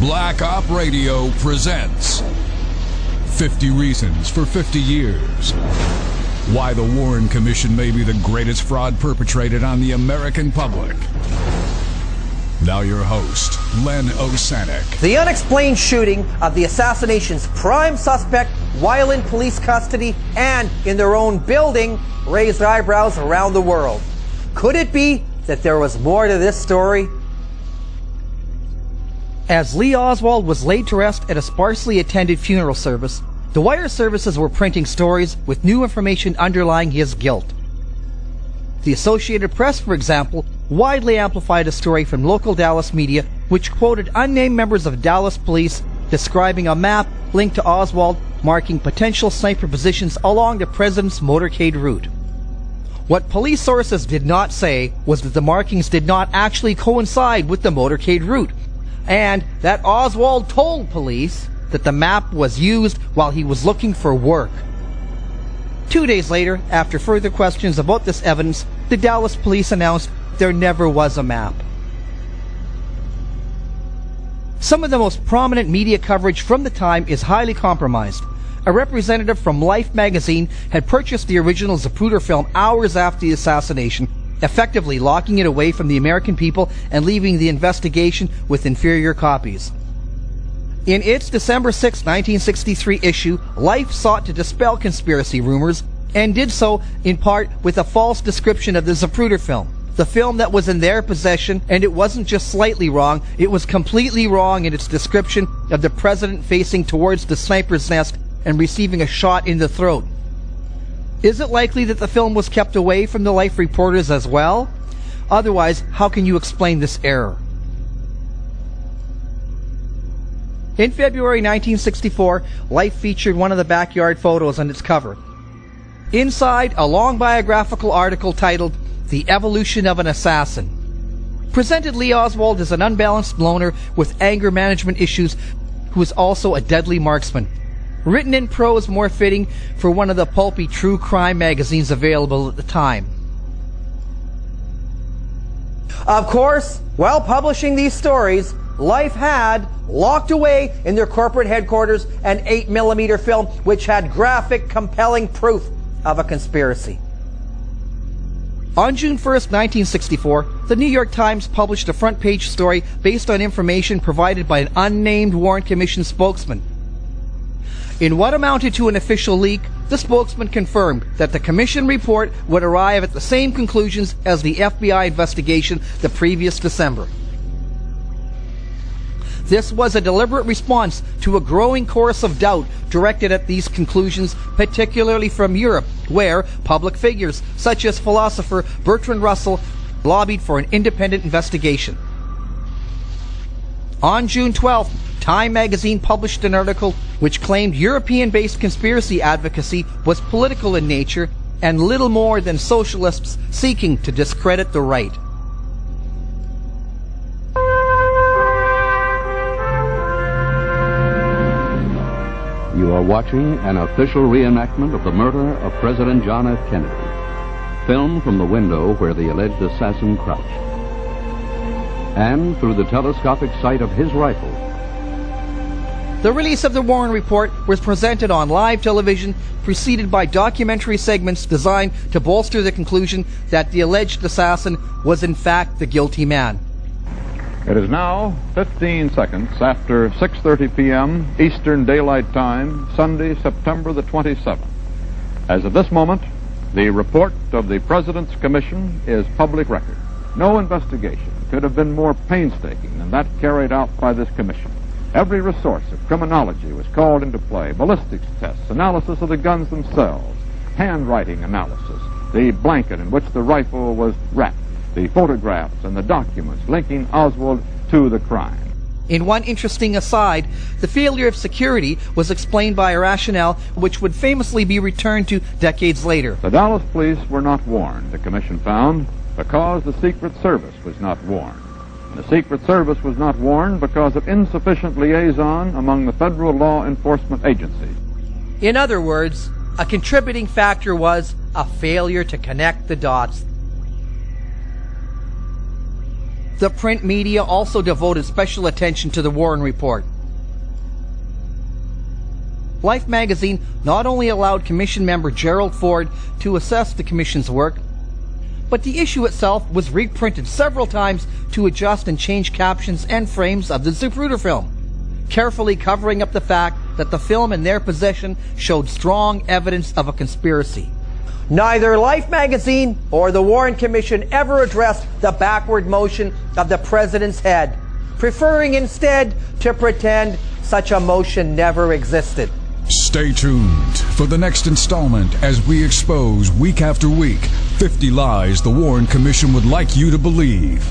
Black Op Radio presents 50 Reasons for 50 Years. Why the Warren Commission may be the greatest fraud perpetrated on the American public. Now your host, Len Osanic. The unexplained shooting of the assassination's prime suspect while in police custody and in their own building raised eyebrows around the world. Could it be that there was more to this story? As Lee Oswald was laid to rest at a sparsely attended funeral service, the wire services were printing stories with new information underlying his guilt. The Associated Press, for example, widely amplified a story from local Dallas media which quoted unnamed members of Dallas police describing a map linked to Oswald marking potential sniper positions along the president's motorcade route. What police sources did not say was that the markings did not actually coincide with the motorcade route, and that Oswald told police that the map was used while he was looking for work. 2 days later, after further questions about this evidence, the Dallas police announced there never was a map. Some of the most prominent media coverage from the time is highly compromised. A representative from Life magazine had purchased the original Zapruder film hours after the assassination, effectively locking it away from the American people and leaving the investigation with inferior copies. In its December 6, 1963 issue, Life sought to dispel conspiracy rumors and did so in part with a false description of the Zapruder film, the film that was in their possession, and it wasn't just slightly wrong, it was completely wrong in its description of the president facing towards the sniper's nest and receiving a shot in the throat. Is it likely that the film was kept away from the Life reporters as well? Otherwise, how can you explain this error? In February 1964, Life featured one of the backyard photos on its cover. Inside, a long biographical article titled, "The Evolution of an Assassin," presented Lee Oswald as an unbalanced loner with anger management issues who is also a deadly marksman. Written in prose more fitting for one of the pulpy true crime magazines available at the time. Of course, while publishing these stories, Life had locked away in their corporate headquarters an 8mm film which had graphic, compelling proof of a conspiracy. On June 1st, 1964, the New York Times published a front-page story based on information provided by an unnamed Warren Commission spokesman. In what amounted to an official leak, the spokesman confirmed that the Commission report would arrive at the same conclusions as the FBI investigation the previous December. This was a deliberate response to a growing chorus of doubt directed at these conclusions, particularly from Europe, where public figures, such as philosopher Bertrand Russell, lobbied for an independent investigation. On June 12th, Time magazine published an article which claimed European-based conspiracy advocacy was political in nature and little more than socialists seeking to discredit the right. You are watching an official reenactment of the murder of President John F. Kennedy, filmed from the window where the alleged assassin crouched, and through the telescopic sight of his rifle. The release of the Warren Report was presented on live television, preceded by documentary segments designed to bolster the conclusion that the alleged assassin was in fact the guilty man. It is now 15 seconds after 6:30 p.m. Eastern Daylight Time, Sunday, September the 27th. As of this moment, the report of the President's Commission is public record. No investigation could have been more painstaking than that carried out by this commission. Every resource of criminology was called into play: ballistics tests, analysis of the guns themselves, handwriting analysis, the blanket in which the rifle was wrapped, the photographs and the documents linking Oswald to the crime. In one interesting aside, the failure of security was explained by a rationale which would famously be returned to decades later. The Dallas police were not warned, the commission found, because the Secret Service was not warned. The Secret Service was not warned because of insufficient liaison among the federal law enforcement agencies. In other words, a contributing factor was a failure to connect the dots. The print media also devoted special attention to the Warren Report. Life magazine not only allowed Commission member Gerald Ford to assess the Commission's work, but the issue itself was reprinted several times to adjust and change captions and frames of the Zapruder film, carefully covering up the fact that the film in their possession showed strong evidence of a conspiracy. Neither Life magazine or the Warren Commission ever addressed the backward motion of the president's head, preferring instead to pretend such a motion never existed. Stay tuned for the next installment as we expose week after week 50 lies the Warren Commission would like you to believe.